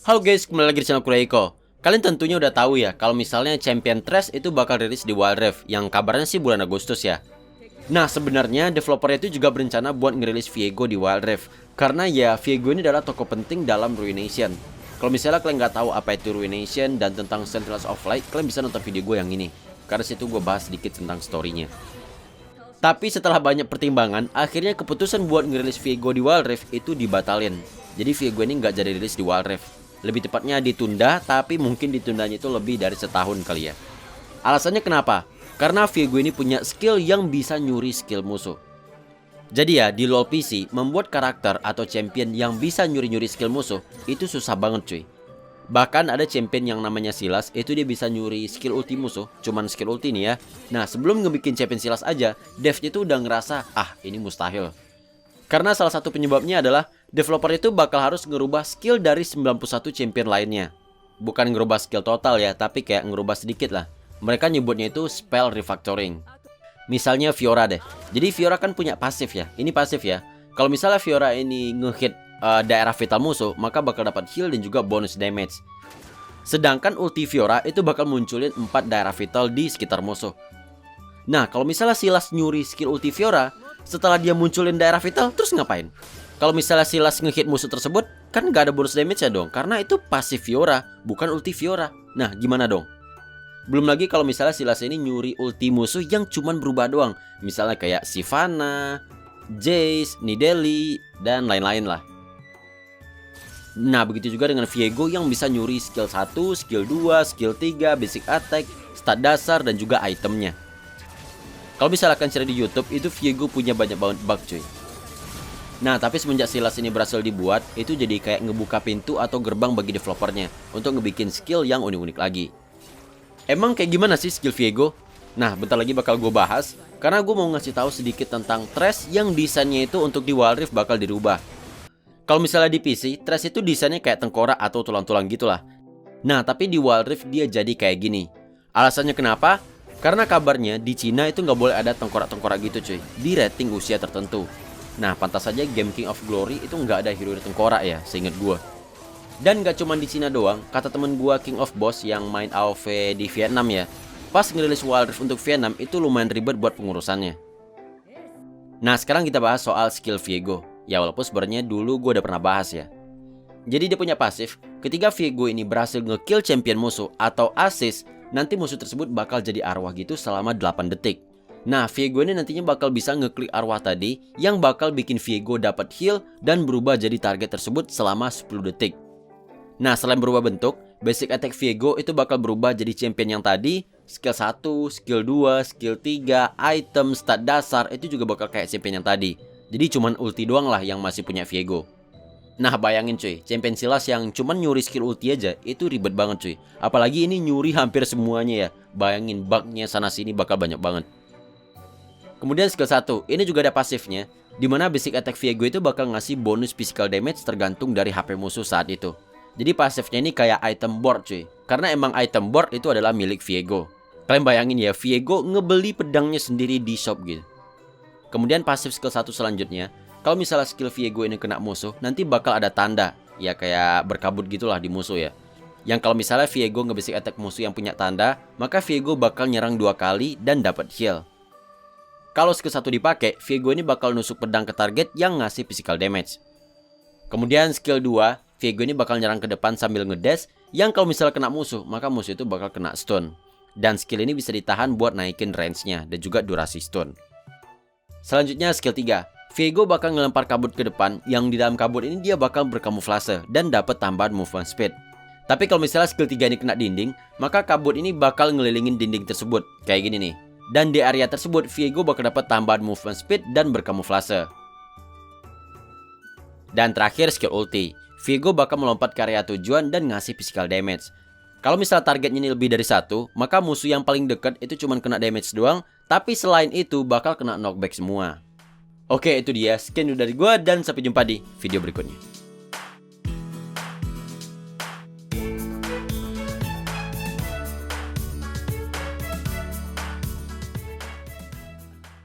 Halo guys, kembali lagi di channel Kureiko. Kalian tentunya udah tahu ya, kalau misalnya Champion Trash itu bakal rilis di Wild Rift, yang kabarnya sih bulan Agustus ya. Nah, sebenarnya developer itu juga berencana buat ngerilis Viego di Wild Rift, karena ya Viego ini adalah tokoh penting dalam Ruination. Kalau misalnya kalian nggak tahu apa itu Ruination dan tentang Sentinels of Light, kalian bisa nonton video gue yang ini, karena situ gue bahas sedikit tentang storynya. Tapi setelah banyak pertimbangan, akhirnya keputusan buat ngerilis Viego di Wild Rift itu dibatalin. Jadi Viego ini nggak jadi rilis di Wild Rift. Lebih tepatnya ditunda, tapi mungkin ditundanya itu lebih dari setahun kali ya. Alasannya kenapa? Karena Viego ini punya skill yang bisa nyuri skill musuh. Jadi ya, di LoL PC, membuat karakter atau champion yang bisa nyuri-nyuri skill musuh itu susah banget cuy. Bahkan ada champion yang namanya Sylas, itu dia bisa nyuri skill ulti musuh, cuman skill ulti nih ya. Nah, sebelum ngebikin champion Sylas aja, devnya itu udah ngerasa, ini mustahil. Karena salah satu penyebabnya adalah developer itu bakal harus ngerubah skill dari 91 champion lainnya. Bukan ngerubah skill total ya, tapi kayak ngerubah sedikit lah. Mereka nyebutnya itu spell refactoring. Misalnya Fiora deh. Jadi Fiora kan punya pasif ya. Ini pasif ya. Kalau misalnya Fiora ini ngehit daerah vital musuh, maka bakal dapat heal dan juga bonus damage. Sedangkan ulti Fiora itu bakal munculin 4 daerah vital di sekitar musuh. Nah, kalau misalnya Sylas nyuri skill ulti Fiora, setelah dia munculin daerah vital, terus ngapain? Kalau misalnya Sylas ngehit musuh tersebut, kan nggak ada bonus damage ya dong, karena itu pasif Fiora, bukan ulti Fiora. Nah, gimana dong? Belum lagi kalau misalnya Sylas ini nyuri ulti musuh yang cuman berubah doang, misalnya kayak Sivana, Jace, Nidalee, dan lain-lain lah. Nah, begitu juga dengan Viego yang bisa nyuri skill 1, skill 2, skill 3, basic attack, stat dasar, dan juga itemnya. Kalau misalnya kalian cari di YouTube, itu Viego punya banyak banget bug cuy. Nah, tapi semenjak Sylas ini berhasil dibuat, itu jadi kayak ngebuka pintu atau gerbang bagi developernya untuk ngebikin skill yang unik-unik lagi. Emang kayak gimana sih skill Viego? Nah, bentar lagi bakal gue bahas, karena gue mau ngasih tahu sedikit tentang Thresh yang desainnya itu untuk di Wild Rift bakal dirubah. Kalau misalnya di PC, Thresh itu desainnya kayak tengkorak atau tulang-tulang gitulah. Nah, tapi di Wild Rift dia jadi kayak gini. Alasannya kenapa? Karena kabarnya di Cina itu nggak boleh ada tengkorak-tengkorak gitu cuy, di rating usia tertentu. Nah, pantas saja game King of Glory itu nggak ada hero tengkorak ya, seinget gue. Dan nggak cuma di Cina doang, kata temen gue King of Boss yang main AoV di Vietnam ya, pas ngerilis Wild Rift untuk Vietnam itu lumayan ribet buat pengurusannya. Nah, sekarang kita bahas soal skill Viego. Ya walaupun sebenarnya dulu gue udah pernah bahas ya. Jadi dia punya pasif, ketika Viego ini berhasil nge-kill champion musuh atau assist, nanti musuh tersebut bakal jadi arwah gitu selama 8 detik. Nah, Viego ini nantinya bakal bisa ngeklik arwah tadi yang bakal bikin Viego dapat heal dan berubah jadi target tersebut selama 10 detik. Nah, selain berubah bentuk, basic attack Viego itu bakal berubah jadi champion yang tadi, skill 1, skill 2, skill 3, item, stat dasar itu juga bakal kayak champion yang tadi. Jadi cuman ulti doang lah yang masih punya Viego. Nah, bayangin cuy, champion Sylas yang cuman nyuri skill ulti aja itu ribet banget cuy. Apalagi ini nyuri hampir semuanya ya. Bayangin bugnya sana sini bakal banyak banget. Kemudian skill 1, ini juga ada pasifnya, dimana basic attack Viego itu bakal ngasih bonus physical damage tergantung dari HP musuh saat itu. Jadi pasifnya ini kayak item board cuy. Karena emang item board itu adalah milik Viego. Kalian bayangin ya, Viego ngebeli pedangnya sendiri di shop gitu. Kemudian pasif skill 1 selanjutnya, kalau misalnya skill Viego ini kena musuh, nanti bakal ada tanda, ya kayak berkabut gitulah di musuh ya. Yang kalau misalnya Viego nge-basic attack musuh yang punya tanda, maka Viego bakal nyerang 2 kali dan dapat heal. Kalau skill 1 dipakai, Viego ini bakal nusuk pedang ke target yang ngasih physical damage. Kemudian skill 2, Viego ini bakal nyerang ke depan sambil ngedash, yang kalau misalnya kena musuh, maka musuh itu bakal kena stun. Dan skill ini bisa ditahan buat naikin range-nya dan juga durasi stun. Selanjutnya skill 3, Viego bakal ngelempar kabut ke depan, yang di dalam kabut ini dia bakal berkamuflase dan dapat tambahan movement speed. Tapi kalau misalnya skill 3 ini kena dinding, maka kabut ini bakal ngelilingin dinding tersebut, kayak gini nih. Dan di area tersebut Viego bakal dapat tambahan movement speed dan berkamuflase. Dan terakhir skill ulti, Viego bakal melompat ke area tujuan dan ngasih physical damage. Kalau misalnya targetnya ini lebih dari 1, maka musuh yang paling dekat itu cuma kena damage doang, tapi selain itu bakal kena knockback semua. Oke, itu dia. Sekian dari gue dan sampai jumpa di video berikutnya.